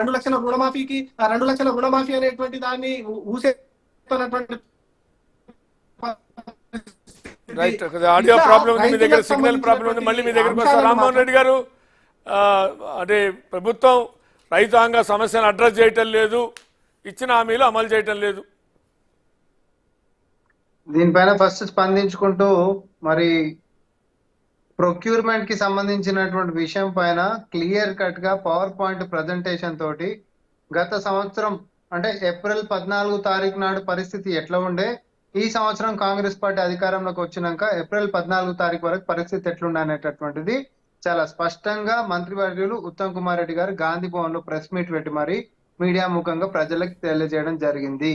2 లక్షల రుణమాఫీకి ఆ 2 లక్షల రుణమాఫీ అనేటువంటి దాన్ని ఊసేస్తున్నటువంటి రైట్. ఆడియో ప్రాబ్లం ఉంది, మీ దగ్గర సిగ్నల్ ప్రాబ్లం ఉంది. మళ్ళీ మీ దగ్గరకు వస్తారు రామ్మోహన్ రెడ్డి గారు. అంటే ప్రభుత్వం రైతాంగ సమస్యను అడ్రస్ చేయటం లేదు, ఇచ్చిన హామీలు అమలు చేయటం లేదు. దీనిపైన ఫస్ట్ స్పందించుకుంటూ మరి ప్రొక్యూర్మెంట్ కి సంబంధించినటువంటి విషయం పైన క్లియర్ కట్ గా పవర్ పాయింట్ ప్రజెంటేషన్ తోటి గత సంవత్సరం అంటే ఏప్రిల్ 14 తారీఖు నాడు పరిస్థితి ఎట్లా ఉండే, ఈ సంవత్సరం కాంగ్రెస్ పార్టీ అధికారంలోకి వచ్చినాక ఏప్రిల్ 14 తారీఖు వరకు పరిస్థితి ఎట్లుండే అనేటటువంటిది చాలా స్పష్టంగా మంత్రివర్యులు ఉత్తమ్ కుమార్ రెడ్డి గారు గాంధీ భవన్ లో ప్రెస్ మీట్ పెట్టి మరి మీడియా ముఖంగా ప్రజలకు తెలియజేయడం జరిగింది.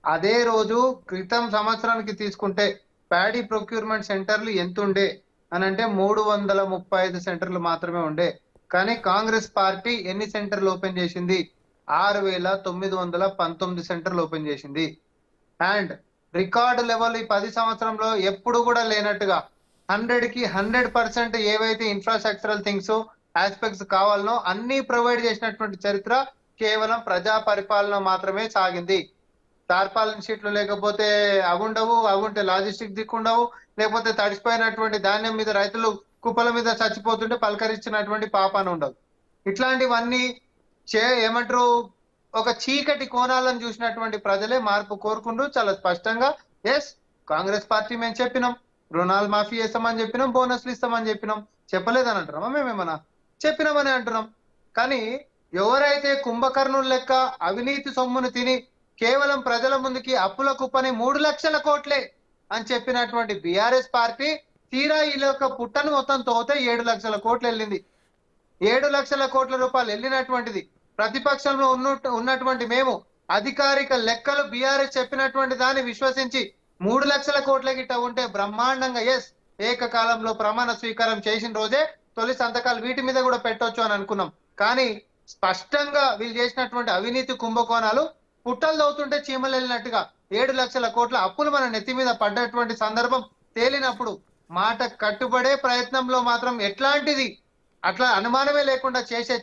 అదే రోజు క్రితం సంవత్సరానికి తీసుకుంటే ప్యాడీ ప్రొక్యూర్మెంట్ సెంటర్లు ఎంత ఉండే అని అంటే 335 సెంటర్లు మాత్రమే ఉండే. కానీ కాంగ్రెస్ పార్టీ ఎన్ని సెంటర్లు ఓపెన్ చేసింది? 6,919 సెంటర్లు ఓపెన్ చేసింది. అండ్ రికార్డు లెవెల్ ఈ 10 సంవత్సరంలో ఎప్పుడు కూడా లేనట్టుగా 100కి 100% ఏవైతే ఇన్ఫ్రాస్ట్రక్చరల్ థింగ్స్ ఆస్పెక్ట్స్ కావాలనో అన్ని ప్రొవైడ్ చేసినటువంటి చరిత్ర కేవలం ప్రజా పరిపాలన మాత్రమే సాగింది. టార్పాలిన్ షీట్లు లేకపోతే అవుండవు, అవుంటే లాజిస్టిక్ దిక్కుండవు, లేకపోతే తడిసిపోయినటువంటి ధాన్యం మీద రైతులు కుప్పల మీద చచ్చిపోతుంటే పలకరించినటువంటి పాపాన ఉండవు. ఇట్లాంటివన్నీ ఏమంటారు, ఒక చీకటి కోణాలను చూసినటువంటి ప్రజలే మార్పు కోరుకుంటూ చాలా స్పష్టంగా ఎస్ కాంగ్రెస్ పార్టీ మేము చెప్పినాం, రుణాలు మాఫీ చేస్తామని చెప్పినాం, బోనస్లు ఇస్తామని చెప్పినాం, చెప్పలేదని అంటున్నామా? మేమేమన్నా చెప్పినామని అంటున్నాం. కానీ ఎవరైతే కుంభకర్ణుల లెక్క అవినీతి సొమ్మును తిని కేవలం ప్రజల ముందుకి అప్పుల కుప్పని 3 లక్షల కోట్లే అని చెప్పినటువంటి బీఆర్ఎస్ పార్టీ తీరా ఈ యొక్క పుట్టను మొత్తం తోతే 7 లక్షల కోట్లు వెళ్ళింది. 7 లక్షల కోట్ల రూపాయలు వెళ్ళినటువంటిది ప్రతిపక్షంలో ఉన్నటువంటి మేము అధికారిక లెక్కలు బీఆర్ఎస్ చెప్పినటువంటి దాన్ని విశ్వసించి 3 లక్షల కోట్ల గిట్ట ఉంటే బ్రహ్మాండంగా ఎస్ ఏకకాలంలో ప్రమాణ స్వీకారం చేసిన రోజే తొలి సంతకాలు వీటి మీద కూడా పెట్టొచ్చు అని అనుకున్నాం. కానీ స్పష్టంగా వీళ్ళు చేసినటువంటి అవినీతి కుంభకోణాలు పుట్టలు తవ్వుతుంటే చీమలు వెళ్ళినట్టుగా 7 లక్షల కోట్ల అప్పులు మన నెత్తి మీద పడ్డటువంటి సందర్భం తేలినప్పుడు మాట కట్టుబడే ప్రయత్నంలో మాత్రం ఎట్లాంటిది అట్లా అనుమానమే లేకుండా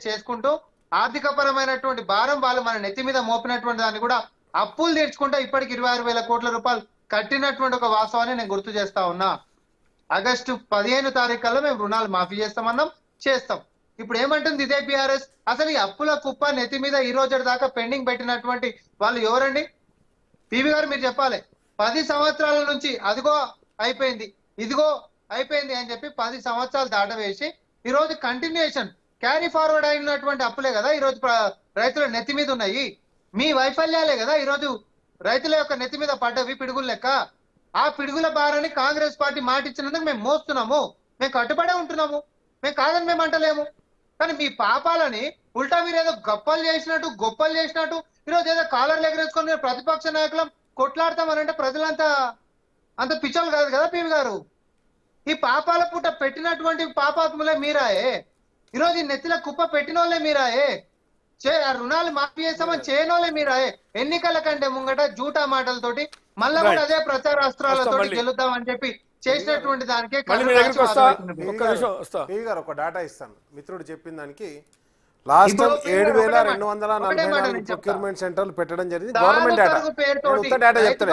చేసుకుంటూ ఆర్థిక పరమైనటువంటి భారం వాళ్ళు మన నెత్తి మీద మోపినటువంటి దాన్ని కూడా అప్పులు తీర్చుకుంటూ ఇప్పటికి 26,000 కోట్ల రూపాయలు కట్టినటువంటి ఒక వాస్తవాన్ని నేను గుర్తు చేస్తా ఉన్నా. ఆగస్టు 15 తారీఖు కల్లా మేము రుణాలు మాఫీ చేస్తామన్నాం, చేస్తాం. ఇప్పుడు ఏమంటుంది ఇదే బీఆర్ఎస్? అసలు ఈ అప్పుల కుప్ప నెత్తి మీద ఈ రోజు దాకా పెండింగ్ పెట్టినటువంటి వాళ్ళు ఎవరండి? పివి గారు మీరు చెప్పాలి. 10 సంవత్సరాల నుంచి అదిగో అయిపోయింది, ఇదిగో అయిపోయింది అని చెప్పి 10 సంవత్సరాలు దాటవేసి ఈ రోజు కంటిన్యూషన్ క్యారీ ఫార్వర్డ్ అయినటువంటి అప్పులే కదా ఈ రోజు రైతుల నెత్తి మీద ఉన్నాయి. మీ వైఫల్యాలే కదా ఈ రోజు రైతుల యొక్క నెత్తి మీద పడ్డవి పిడుగులు లెక్క. ఆ పిడుగుల భారాన్ని కాంగ్రెస్ పార్టీ మాట ఇచ్చినందుకు మేము మోస్తున్నాము, మేము కట్టుబడే ఉంటున్నాము, మేము కాదని మేము అంటలేము. కానీ మీ పాపాలని ఉల్టా మీరు ఏదో గొప్పలు చేసినట్టు ఈరోజు ఏదో కాలర్లు ఎగరేసుకొని ప్రతిపక్ష నాయకులం కొట్లాడతామనంటే ప్రజలంతా అంత పిచ్చలు కాదు కదా పివి గారు. ఈ పాపాల పుట్ట పెట్టినటువంటి పాపాత్ములే మీరాయే, ఈరోజు ఈ నెత్తిల కుప్ప పెట్టిన వాళ్ళే మీరాయే, రుణాలు మాఫీ చేస్తామని చేయనోళ్ళే మీరాయే. ఎన్నికల కంటే ముంగట జూటా మాటలతోటి మళ్ళా కూడా అదే ప్రచారాస్త్రాలతో గెలుద్దామని చెప్పి చేసినటువంటి దానికే ఒక డాటా ఇస్తాను. మిత్రుడు చెప్పిన దానికి లాస్ట్ 7,244 ప్రొక్యూర్మెంట్ సెంటర్లు పెట్టడం జరిగింది గవర్నమెంట్ డేటా. చెప్తాను